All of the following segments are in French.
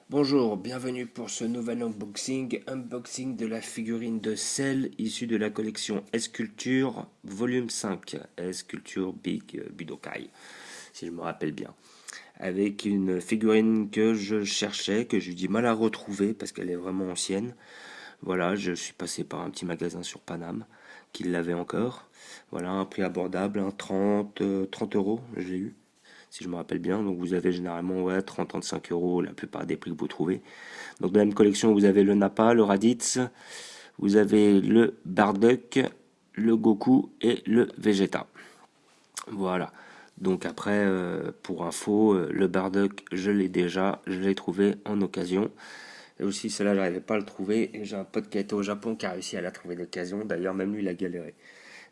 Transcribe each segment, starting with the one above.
Bonjour, bienvenue pour ce nouvel unboxing de la figurine de Cell issue de la collection S-Culture volume 5, S-Culture Big Budokai, si je me rappelle bien. Avec une figurine que je cherchais, que j'ai eu du mal à retrouver parce qu'elle est vraiment ancienne. Voilà, je suis passé par un petit magasin sur Paname qui l'avait encore. Voilà, un prix abordable, 30 euros, je l'ai eu si je me rappelle bien. Donc vous avez généralement 30-35 euros la plupart des prix que vous trouvez. Donc dans la même collection, vous avez le Nappa, le Raditz, vous avez le Bardock, le Goku et le Vegeta. Voilà. Donc après, pour info, le Bardock, je l'ai déjà, je l'ai trouvé en occasion. Et aussi, celle-là, je n'arrivais pas à le trouver. Et j'ai un pote qui a été au Japon qui a réussi à la trouver d'occasion. D'ailleurs, même lui, il a galéré.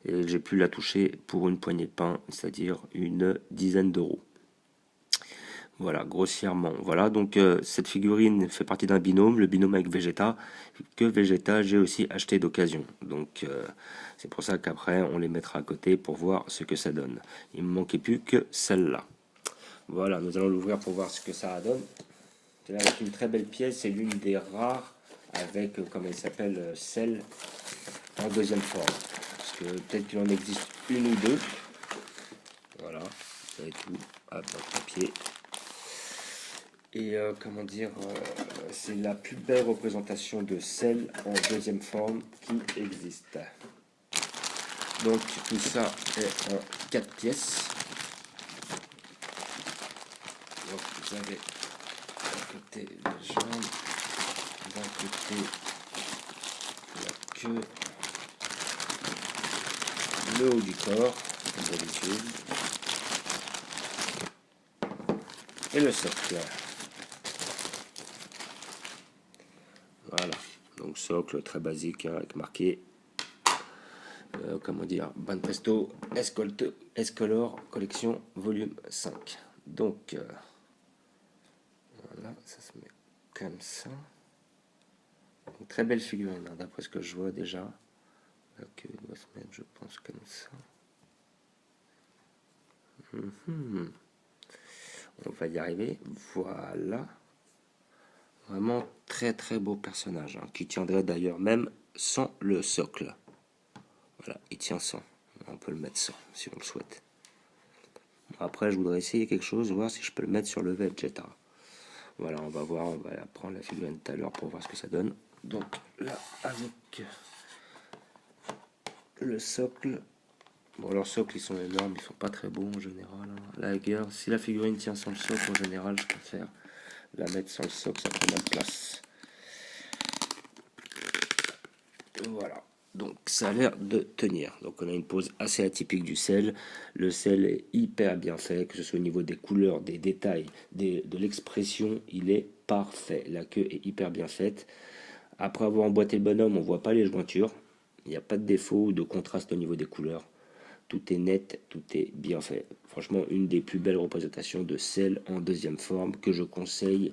Et j'ai pu la toucher pour une poignée de pain, c'est-à-dire une dizaine d'euros. Voilà, grossièrement. Voilà, donc cette figurine fait partie d'un binôme, le binôme avec Vegeta, que Vegeta j'ai aussi acheté d'occasion. Donc c'est pour ça qu'après on les mettra à côté pour voir ce que ça donne. Il me manquait plus que celle-là. Voilà, nous allons l'ouvrir pour voir ce que ça donne. C'est là avec une très belle pièce, c'est l'une des rares avec, comme elle s'appelle, celle en deuxième forme. Parce que peut-être qu'il en existe une ou deux. Voilà, ça va être tout. Hop, dans le papier. Et comment dire, c'est la plus belle représentation de Cell en deuxième forme qui existe. Donc tout ça est en 4 pièces. Donc vous avez d'un côté les jambes, d'un côté la queue, le haut du corps, comme d'habitude, et le socle. Voilà, donc socle très basique hein, avec marqué comment dire, Banpresto Escolor collection volume 5. Donc voilà, ça se met comme ça. Une très belle figurine, hein, d'après ce que je vois déjà. La queue doit se mettre, je pense, comme ça. On va y arriver. Voilà. Vraiment très très beau personnage, hein, qui tiendrait d'ailleurs même sans le socle. Voilà, il tient sans. On peut le mettre sans, si on le souhaite. Après, je voudrais essayer quelque chose, voir si je peux le mettre sur le Vegeta. Voilà, on va voir, on va prendre la figurine tout à l'heure pour voir ce que ça donne. Donc là, avec le socle. Bon, leurs socles, ils sont énormes, ils sont pas très beaux en général. Hein. La guerre, si la figurine tient sans le socle, en général, je préfère la mettre sans le socle, ça prend moins de place. Voilà. Donc ça a l'air de tenir. Donc on a une pose assez atypique du sel. Le sel est hyper bien fait, que ce soit au niveau des couleurs, des détails, de l'expression, il est parfait. La queue est hyper bien faite. Après avoir emboîté le bonhomme, on voit pas les jointures. Il n'y a pas de défaut ou de contraste au niveau des couleurs. Tout est net, tout est bien fait. Franchement, une des plus belles représentations de sel en deuxième forme que je conseille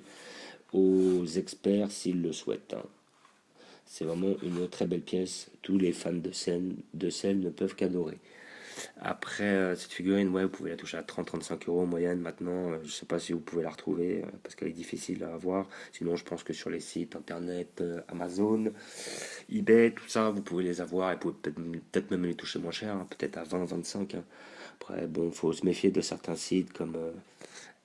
aux experts s'ils le souhaitent. Hein. C'est vraiment une très belle pièce. Tous les fans de sel ne peuvent qu'adorer. Après, cette figurine, ouais, vous pouvez la toucher à 30-35 euros en moyenne maintenant. Je ne sais pas si vous pouvez la retrouver parce qu'elle est difficile à avoir. Sinon, je pense que sur les sites internet, Amazon, eBay, tout ça, vous pouvez les avoir et vous pouvez peut-être même les toucher moins cher, hein, peut-être à 20-25. Hein. Après, bon, il faut se méfier de certains sites comme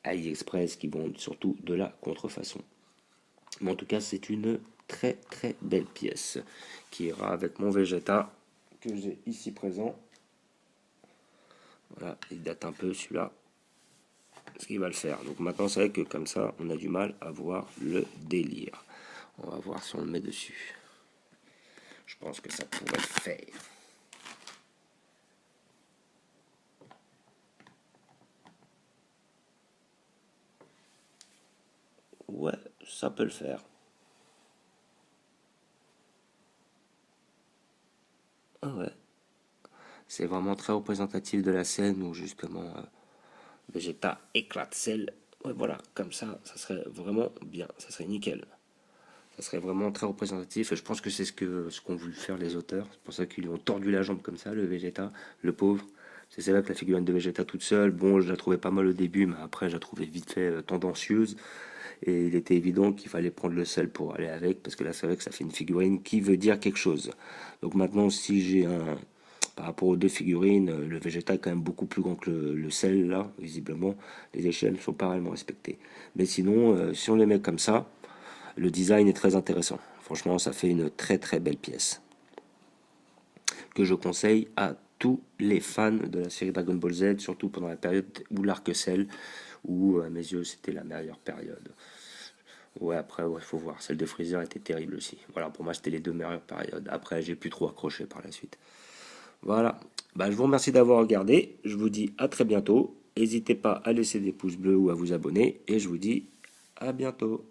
AliExpress qui vendent surtout de la contrefaçon. Mais en tout cas, c'est une très très belle pièce qui ira avec mon Vegeta que j'ai ici présent. Voilà, il date un peu celui-là, ce qu'il va le faire. Donc maintenant, c'est vrai que comme ça, on a du mal à voir le délire. On va voir si on le met dessus. Je pense que ça pourrait le faire. Ouais, ça peut le faire. Ah ouais. C'est vraiment très représentatif de la scène où justement Vegeta éclate Cell. Ouais, voilà, comme ça serait vraiment bien, ça serait nickel. Ça serait vraiment très représentatif et je pense que c'est ce qu'ont voulu faire les auteurs. C'est pour ça qu'ils lui ont tordu la jambe comme ça, le Vegeta, le pauvre. C'est vrai que la figurine de Vegeta toute seule, bon, je la trouvais pas mal au début, mais après, je la trouvais vite fait tendancieuse. Et il était évident qu'il fallait prendre le sel pour aller avec, parce que là c'est vrai que ça fait une figurine qui veut dire quelque chose. Donc maintenant si j'ai un... Par rapport aux deux figurines, le végétal est quand même beaucoup plus grand que le sel, là, visiblement. Les échelles ne sont pas réellement respectées. Mais sinon, si on les met comme ça, le design est très intéressant. Franchement, ça fait une très très belle pièce. Que je conseille à tous les fans de la série Dragon Ball Z, surtout pendant la période où l'Arc-Cell, où à mes yeux c'était la meilleure période. Ouais, après, il faut voir. Celle de Freezer était terrible aussi. Voilà, pour moi, c'était les deux meilleures périodes. Après, j'ai plus trop accroché par la suite. Voilà. Bah, je vous remercie d'avoir regardé. Je vous dis à très bientôt. N'hésitez pas à laisser des pouces bleus ou à vous abonner. Et je vous dis à bientôt.